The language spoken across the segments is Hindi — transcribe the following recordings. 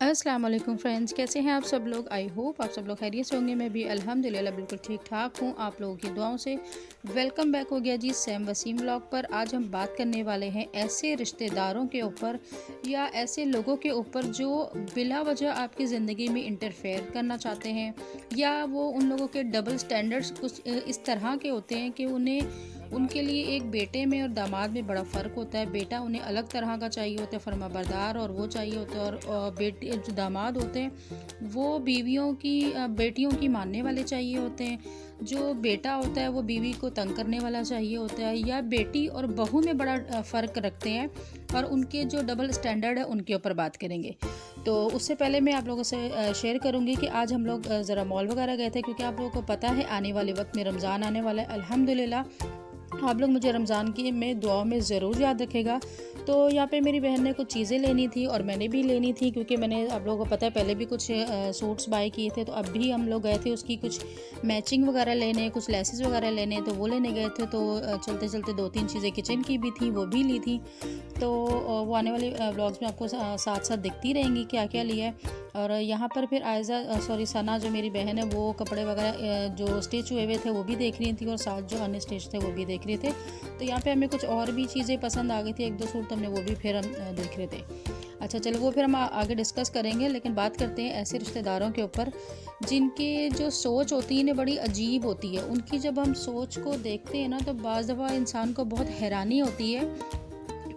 अस्सलाम वालेकुम फ्रेंड्स, कैसे हैं आप सब लोग। आई होप आप सब लोग खैरियत से होंगे। मैं भी अल्हम्दुलिल्लाह बिल्कुल ठीक ठाक हूँ, आप लोगों की दुआओं से। वेलकम बैक हो गया जी सैम वसीम व्लॉग पर। आज हम बात करने वाले हैं ऐसे रिश्तेदारों के ऊपर या ऐसे लोगों के ऊपर जो बिला वजह आपकी ज़िंदगी में इंटरफेयर करना चाहते हैं, या वो उन लोगों के डबल स्टैंडर्ड्स कुछ इस तरह के होते हैं कि उनके लिए एक बेटे में और दामाद में बड़ा फ़र्क होता है। बेटा उन्हें अलग तरह का चाहिए होता है, फरमाबरदार, और वो चाहिए होता है, और बेटे जो दामाद होते हैं वो बेटियों की मानने वाले चाहिए होते हैं। जो बेटा होता है वो बीवी को तंग करने वाला चाहिए होता है। या बेटी और बहू में बड़ा फ़र्क रखते हैं, और उनके जो डबल स्टैंडर्ड है उनके ऊपर बात करेंगे। तो उससे पहले मैं आप लोगों से शेयर करूंगी कि आज हम लोग ज़रा मॉल वगैरह गए थे, क्योंकि आप लोगों को पता है आने वाले वक्त में रमज़ान आने वाला है। अल्हम्दुलिल्लाह आप लोग मुझे रमज़ान की में दुआ में ज़रूर याद रखेगा। तो यहाँ पे मेरी बहन ने कुछ चीज़ें लेनी थी और मैंने भी लेनी थी, क्योंकि मैंने आप लोगों को पता है पहले भी कुछ सूट्स बाय किए थे। तो अब भी हम लोग गए थे उसकी कुछ मैचिंग वगैरह लेने, कुछ लेसेस वगैरह लेने, तो वो लेने गए थे। तो चलते चलते 2-3 चीज़ें किचन की भी थी, वो भी ली थी। तो वो आने वाले व्लॉग्स में आपको साथ साथ दिखती रहेंगी क्या क्या लिया है। और यहाँ पर फिर सना जो मेरी बहन है वो कपड़े वगैरह जो स्टिच हुए हुए थे वो भी देख रही थी, और साथ जो अनस्टिच थे वो भी देख रहे थे। तो यहाँ पे हमें कुछ और भी चीज़ें पसंद आ गई थी, 1-2 सूट, तो हमने वो भी फिर हम देख रहे थे। अच्छा चलो, वो फिर हम आगे डिस्कस करेंगे। लेकिन बात करते हैं ऐसे रिश्तेदारों के ऊपर जिनके जो सोच होती है ना बड़ी अजीब होती है। उनकी जब हम सोच को देखते हैं ना तो बाज़ दफ़ा इंसान को बहुत हैरानी होती है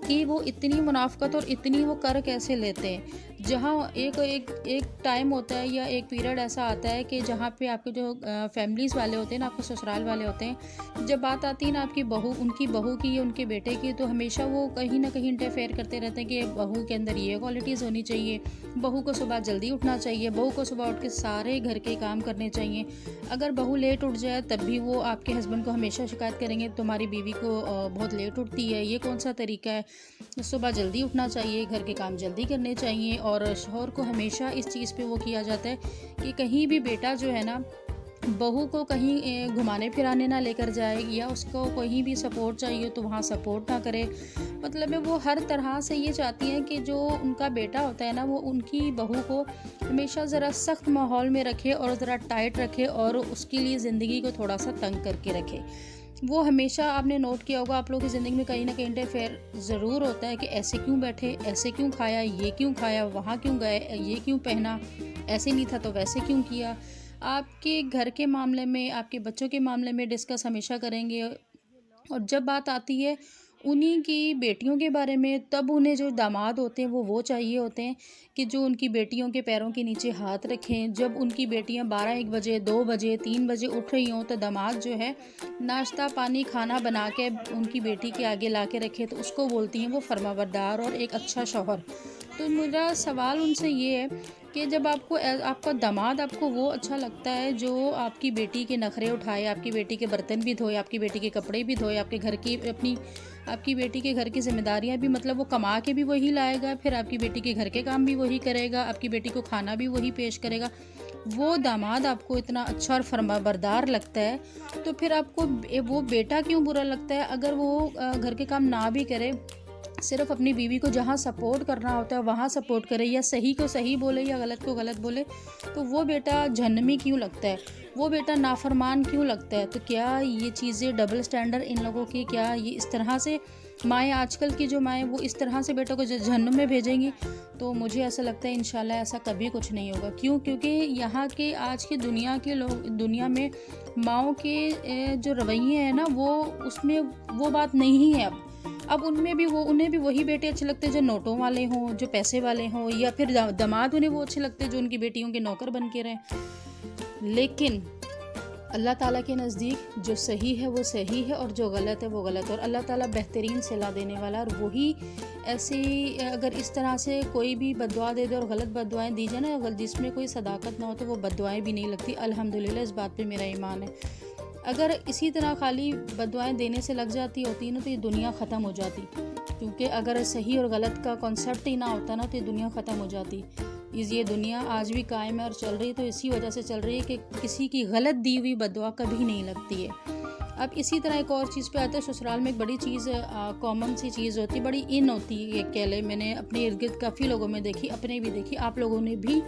कि वो इतनी मुनाफ़क़त और इतनी वो कर कैसे लेते हैं। जहाँ एक एक एक टाइम होता है या एक पीरियड ऐसा आता है कि जहाँ पे आपके जो फैमिलीज़ वाले होते हैं ना, आपके ससुराल वाले होते हैं, जब बात आती है ना आपकी उनकी बहू की या उनके बेटे की, तो हमेशा वो कहीं ना कहीं इंटरफेयर करते रहते हैं कि बहू के अंदर ये क्वालिटीज़ होनी चाहिए, बहू को सुबह जल्दी उठना चाहिए, बहू को सुबह उठ के सारे घर के काम करने चाहिए। अगर बहू लेट उठ जाए तब भी वो आपके हस्बैंड को हमेशा शिकायत करेंगे तुम्हारी बीवी को बहुत लेट उठती है, ये कौन सा तरीका है। सुबह जल्दी उठना चाहिए, घर के काम जल्दी करने चाहिए। और शौहर को हमेशा इस चीज़ पे वो किया जाता है कि कहीं भी बेटा जो है ना बहू को कहीं घुमाने फिराने ना लेकर जाए, या उसको कहीं भी सपोर्ट चाहिए तो वहाँ सपोर्ट ना करे। मतलब है वो हर तरह से ये चाहती हैं कि जो उनका बेटा होता है ना वो उनकी बहू को हमेशा ज़रा सख्त माहौल में रखे और ज़रा टाइट रखे, और उसके लिए ज़िंदगी को थोड़ा सा तंग करके रखे। वो हमेशा, आपने नोट किया होगा, आप लोगों की ज़िंदगी में कहीं ना कहीं इंटरफेयर ज़रूर होता है कि ऐसे क्यों बैठे, ऐसे क्यों खाया, ये क्यों खाया, वहाँ क्यों गए, ये क्यों पहना, ऐसे नहीं था तो वैसे क्यों किया। आपके घर के मामले में, आपके बच्चों के मामले में डिस्कस हमेशा करेंगे। और जब बात आती है उन्हीं की बेटियों के बारे में, तब उन्हें जो दामाद होते हैं वो चाहिए होते हैं कि जो उनकी बेटियों के पैरों के नीचे हाथ रखें। जब उनकी बेटियां 12-1 बजे, 2 बजे, 3 बजे उठ रही हों तो दामाद जो है नाश्ता पानी खाना बना के उनकी बेटी के आगे ला के रखे, तो उसको बोलती हैं वो फरमाबरदार और एक अच्छा शौहर। तो मेरा सवाल उनसे ये है कि जब आपका दामाद आपको वो अच्छा लगता है जो आपकी बेटी के नखरे उठाए, आपकी बेटी के बर्तन भी धोए, आपकी बेटी के कपड़े भी धोए, आपकी बेटी के घर की जिम्मेदारियां भी, मतलब वो कमा के भी वही लाएगा, फिर आपकी बेटी के घर के काम भी वही करेगा, आपकी बेटी को खाना भी वही पेश करेगा, वो दामाद आपको इतना अच्छा और फरमाबरदार लगता है, तो फिर आपको वो बेटा क्यों बुरा लगता है अगर वो घर के काम ना भी करे, सिर्फ अपनी बीवी को जहाँ सपोर्ट करना होता है वहाँ सपोर्ट करे, या सही को सही बोले या गलत को गलत बोले, तो वो बेटा जहन्नमी क्यों लगता है, वो बेटा नाफरमान क्यों लगता है। तो क्या ये चीज़ें डबल स्टैंडर्ड इन लोगों की, क्या ये इस तरह से माएँ, आजकल की जो माएँ वो इस तरह से बेटों को जहन्नुम में भेजेंगी। तो मुझे ऐसा लगता है इंशाल्लाह ऐसा कभी कुछ नहीं होगा। क्यों? क्योंकि यहाँ के आज की दुनिया के लोग, दुनिया में माँओं के जो रवैये हैं ना वो उसमें वो बात नहीं है। अब उन्हें भी वही बेटे अच्छे लगते हैं जो नोटों वाले हों, जो पैसे वाले हों, या फिर दामाद उन्हें वो अच्छे लगते हैं जो उनकी बेटियों के नौकर बन के रहें। लेकिन अल्लाह ताला के नज़दीक जो सही है वो सही है और जो गलत है वो गलत है, और अल्लाह ताला बेहतरीन सलाह देने वाला। और वही ऐसी, अगर इस तरह से कोई भी बद्दुआ दे दे और गलत बद्दुआएं दी जाए ना, अगर जिसमें कोई सदाकत ना हो तो वो बद्दुआएं भी नहीं लगती। अल्हम्दुलिल्लाह, इस बात पे मेरा ईमान है। अगर इसी तरह खाली बद्दुआएं देने से लग जाती होती ना तो ये दुनिया ख़त्म हो जाती, क्योंकि अगर सही और गलत का कॉन्सेप्ट ही ना होता ना तो ये दुनिया ख़त्म हो जाती। ये दुनिया आज भी कायम है और चल रही, तो इसी वजह से चल रही है कि किसी की गलत दी हुई बद्दुआ कभी नहीं लगती है। अब इसी तरह एक और चीज़ पे आता है, ससुराल में एक बड़ी चीज़ कॉमन सी चीज़ होती है, बड़ी इन होती है कह लें। मैंने अपने इर्द गिर्द काफ़ी लोगों में देखी, अपने भी देखी, आप लोगों ने भी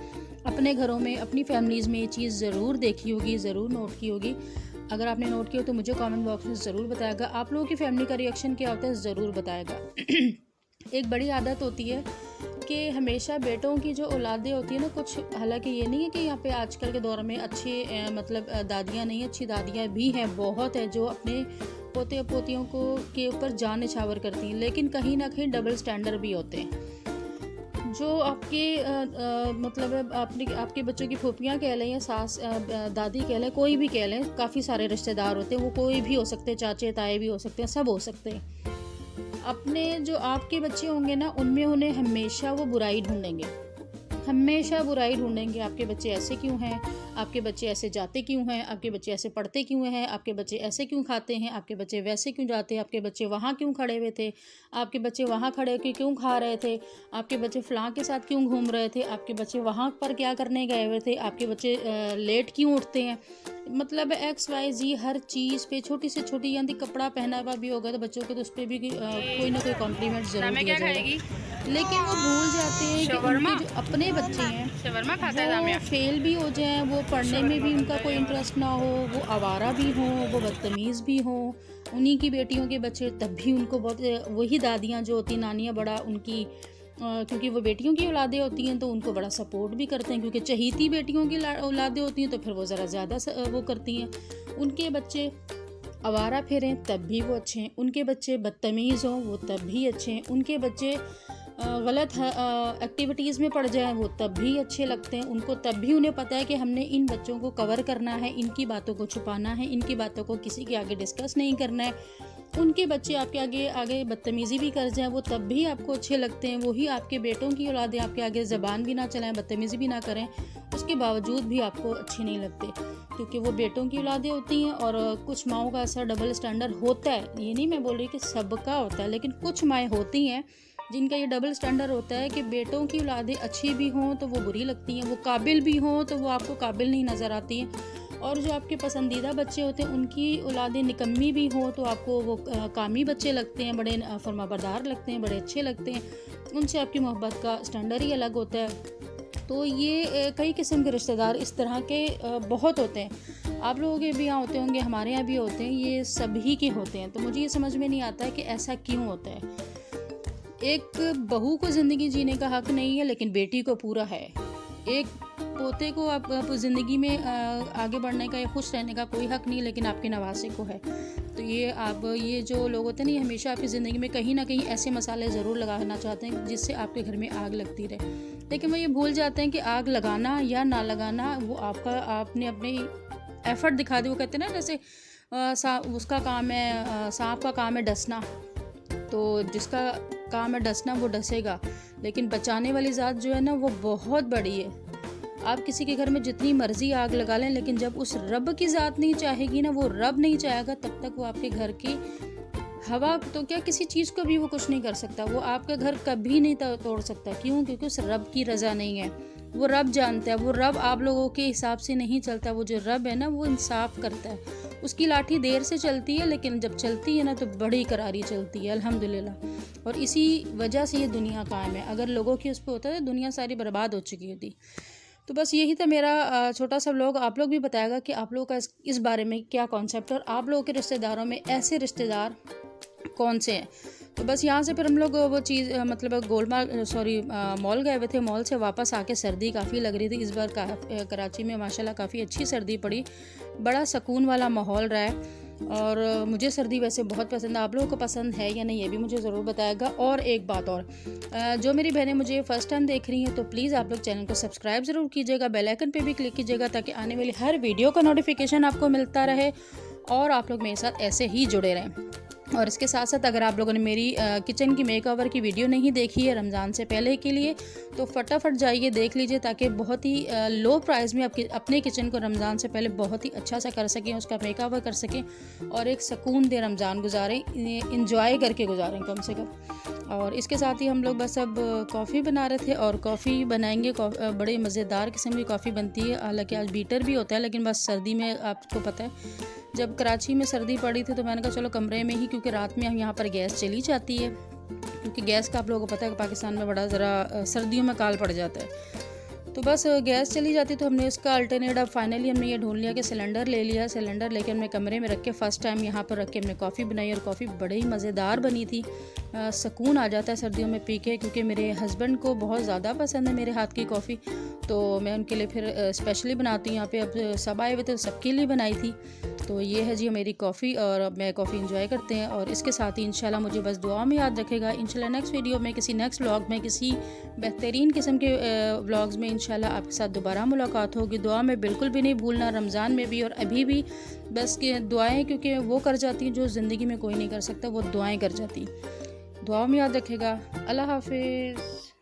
अपने घरों में अपनी फैमिलीज़ में ये चीज़ ज़रूर देखी होगी, ज़रूर नोट की होगी। अगर आपने नोट किया तो मुझे कमेंट बॉक्स में ज़रूर बताएगा। आप लोगों की फैमिली का रिएक्शन क्या होता है ज़रूर बताएगा। एक बड़ी आदत होती है कि हमेशा बेटों की जो औलादें होती है ना, कुछ, हालांकि ये नहीं है कि यहाँ पे आजकल के दौर में अच्छी मतलब दादियाँ नहीं, अच्छी दादियाँ भी हैं, बहुत है जो अपने पोते पोतियों को के ऊपर जान निछावर करती हैं, लेकिन कहीं ना कहीं डबल स्टैंडर्ड भी होते हैं। जो आपके मतलब आपके बच्चों की फूफियाँ कह लें या सास दादी कह लें, कोई भी कह लें, काफ़ी सारे रिश्तेदार होते हैं, वो कोई भी हो सकते हैं, चाचे ताए भी हो सकते हैं, सब हो सकते हैं। अपने जो आपके बच्चे होंगे ना, उनमें उन्हें हमेशा वो बुराई ढूंढेंगे, हमेशा बुराई ढूंढेंगे। आपके बच्चे ऐसे क्यों हैं, आपके बच्चे ऐसे जाते क्यों हैं, आपके बच्चे ऐसे पढ़ते क्यों हैं, आपके बच्चे ऐसे क्यों खाते हैं, आपके बच्चे वैसे क्यों जाते हैं, आपके बच्चे वहाँ क्यों खड़े हुए थे, आपके बच्चे वहाँ खड़े होकर क्यों खा रहे थे, आपके बच्चे फलां के साथ क्यों घूम रहे थे, आपके बच्चे वहाँ पर क्या करने गए हुए थे, आपके बच्चे लेट क्यों उठते हैं। मतलब XYZ हर चीज़ पे, छोटी से छोटी, यानी कपड़ा पहना हुआ भी होगा तो बच्चों के, तो उस पर भी कोई ना कोई कॉम्प्लीमेंट ज़रूर दिया जाएगा। लेकिन वो भूल जाते हैं कि उनके जो अपने बच्चे हैं वो फेल भी हो जाएं, वो पढ़ने में भी उनका कोई इंटरेस्ट ना हो, वो आवारा भी हों, वो बदतमीज़ भी हों। उन्हीं की बेटियों के बच्चे तब भी उनको बहुत, वही दादियाँ जो होती, नानियाँ बड़ा उनकी क्योंकि वो बेटियों की औलादें होती हैं तो उनको बड़ा सपोर्ट भी करते हैं, क्योंकि चहीती बेटियों की औलादें होती हैं तो फिर वो ज़रा ज़्यादा वो करती हैं। उनके बच्चे आवारा फिरें तब भी वो अच्छे हैं, उनके बच्चे बदतमीज़ हों वो तब भी अच्छे हैं, उनके बच्चे गलत एक्टिविटीज़ में पड़ जाएं वो तब भी अच्छे लगते हैं उनको। तब भी उन्हें पता है कि हमने इन बच्चों को कवर करना है, इनकी बातों को छुपाना है, इनकी बातों को किसी के आगे डिस्कस नहीं करना है। उनके बच्चे आपके आगे बदतमीज़ी भी कर जाएं वो तब भी आपको अच्छे लगते हैं। वही आपके बेटों की औलादें आपके आगे ज़बान भी ना चलाएं, बदतमीज़ी भी ना करें, उसके बावजूद भी आपको अच्छे नहीं लगते, क्योंकि वो बेटों की औलादें होती हैं। और कुछ माओं का ऐसा डबल स्टैंडर्ड होता है, ये नहीं मैं बोल रही कि सबका होता है, लेकिन कुछ माएँ होती हैं जिनका ये डबल स्टैंडर्ड होता है कि बेटों की औलादें अच्छी भी हों तो वो बुरी लगती हैं, वो काबिल भी हों तो वो आपको काबिल नहीं नज़र आती हैं, और जो आपके पसंदीदा बच्चे होते हैं उनकी औलादें निकम्मी भी हों तो आपको वो कामी बच्चे लगते हैं, बड़े फरमाबरदार लगते हैं, बड़े अच्छे लगते हैं, उनसे आपकी मोहब्बत का स्टैंडर्ड ही अलग होता है। तो ये कई किस्म के रिश्तेदार इस तरह के बहुत होते हैं। आप लोगों के भी यहाँ होते होंगे, हमारे यहाँ भी होते हैं, ये सभी के होते हैं। तो मुझे ये समझ में नहीं आता है कि ऐसा क्यों होता है। एक बहू को ज़िंदगी जीने का हक़ नहीं है, लेकिन बेटी को पूरा है। एक पोते को आप ज़िंदगी में आगे बढ़ने का या खुश रहने का कोई हक़ नहीं, लेकिन आपके नवासे को है। तो ये जो लोग होते हैं ना, ये हमेशा आपकी ज़िंदगी में कहीं ना कहीं ऐसे मसाले ज़रूर लगाना चाहते हैं जिससे आपके घर में आग लगती रहे, लेकिन वो ये भूल जाते हैं कि आग लगाना या ना लगाना वो आपने अपने एफ़र्ट दिखा दी। वो कहते हैं ना, जैसे उसका काम है, सांप का काम है डसना, तो जिसका काम है डसना वो डसेगा, लेकिन बचाने वाली ज़ात जो है ना वो बहुत बड़ी है। आप किसी के घर में जितनी मर्जी आग लगा लें, लेकिन जब उस रब की ज़ात नहीं चाहेगी ना, वो रब नहीं चाहेगा, तब तक वो आपके घर की हवा तो क्या, किसी चीज़ को भी वो कुछ नहीं कर सकता। वो आपका घर कभी नहीं तोड़ सकता। क्यों? क्योंकि उस रब की रज़ा नहीं है। वो रब जानता है, वो रब आप लोगों के हिसाब से नहीं चलता। वो जो रब है ना वो इंसाफ करता है। उसकी लाठी देर से चलती है, लेकिन जब चलती है ना तो बड़ी करारी चलती है, अल्हम्दुलिल्लाह। और इसी वजह से ये दुनिया कायम है। अगर लोगों की उस पर होता है तो दुनिया सारी बर्बाद हो चुकी होती। तो बस यही था मेरा छोटा सा व्लॉग। आप लोग भी बताएगा कि आप लोगों का इस बारे में क्या कॉन्सेप्ट है, और आप लोगों के रिश्तेदारों में ऐसे रिश्तेदार कौन से हैं। तो बस यहाँ से फिर हम लोग वो चीज़ मतलब मॉल गए हुए थे। मॉल से वापस आके सर्दी काफ़ी लग रही थी। इस बार कराची में माशाल्लाह काफ़ी अच्छी सर्दी पड़ी, बड़ा सुकून वाला माहौल रहा है। और मुझे सर्दी वैसे बहुत पसंद है। आप लोगों को पसंद है या नहीं ये भी मुझे ज़रूर बताएगा। और एक बात और, जो मेरी बहनें मुझे फ़र्स्ट टाइम देख रही हैं तो प्लीज़ आप लोग चैनल को सब्सक्राइब ज़रूर कीजिएगा, बेल आइकन पे भी क्लिक कीजिएगा, ताकि आने वाली हर वीडियो का नोटिफिकेशन आपको मिलता रहे और आप लोग मेरे साथ ऐसे ही जुड़े रहें। और इसके साथ साथ अगर आप लोगों ने मेरी किचन की मेकओवर की वीडियो नहीं देखी है रमज़ान से पहले के लिए, तो फटाफट जाइए देख लीजिए, ताकि बहुत ही लो प्राइस में आपकी अपने किचन को रमज़ान से पहले बहुत ही अच्छा सा कर सकें, उसका मेकओवर कर सकें और एक सुकून दे रमज़ान गुजारें, इंजॉय करके गुजारें कम से कम। और इसके साथ ही हम लोग बस अब कॉफ़ी बना रहे थे और कॉफ़ी बनाएंगे। बड़े मज़ेदार किस्म की कॉफ़ी बनती है, हालांकि आज बीटर भी होता है, लेकिन बस सर्दी में आपको पता है जब कराची में सर्दी पड़ी थी तो मैंने कहा चलो कमरे में ही, क्योंकि रात में हम यहाँ पर गैस चली जाती है, क्योंकि गैस का आप लोगों को पता है कि पाकिस्तान में बड़ा ज़रा सर्दियों में काल पड़ जाता है। तो बस गैस चली जाती, तो हमने इसका अल्टरनेट अब फाइनली हमने ये ढूंढ लिया कि सिलेंडर ले लिया। सिलेंडर लेके हमने कमरे में रख के फ़र्स्ट टाइम यहाँ पर रख के हमने कॉफ़ी बनाई, और कॉफ़ी बड़ी मज़ेदार बनी थी। सुकून आ जाता है सर्दियों में पी के, क्योंकि मेरे हस्बैंड को बहुत ज़्यादा पसंद है मेरे हाथ की कॉफ़ी, तो मैं उनके लिए फिर स्पेशली बनाती हूँ। यहाँ पे अब सब आए हुए थे, सबके लिए बनाई थी। तो ये है जी मेरी कॉफ़ी, और अब मैं कॉफ़ी इंजॉय करते हैं। और इसके साथ ही इंशाल्लाह मुझे बस दुआ में याद रखेगा। इंशाल्लाह नेक्स्ट वीडियो में, किसी नेक्स्ट व्लॉग में, किसी बेहतरीन किस्म के व्लॉग्स में इंशाल्लाह आपके साथ दोबारा मुलाकात होगी। दुआ में बिल्कुल भी नहीं भूलना, रमज़ान में भी और अभी भी। बस कि दुआएं, क्योंकि वो कर जाती हैं जो ज़िंदगी में कोई नहीं कर सकता, वो दुआएं कर जाती। दुआ में याद रखेगा। अल्लाह हाफिज़।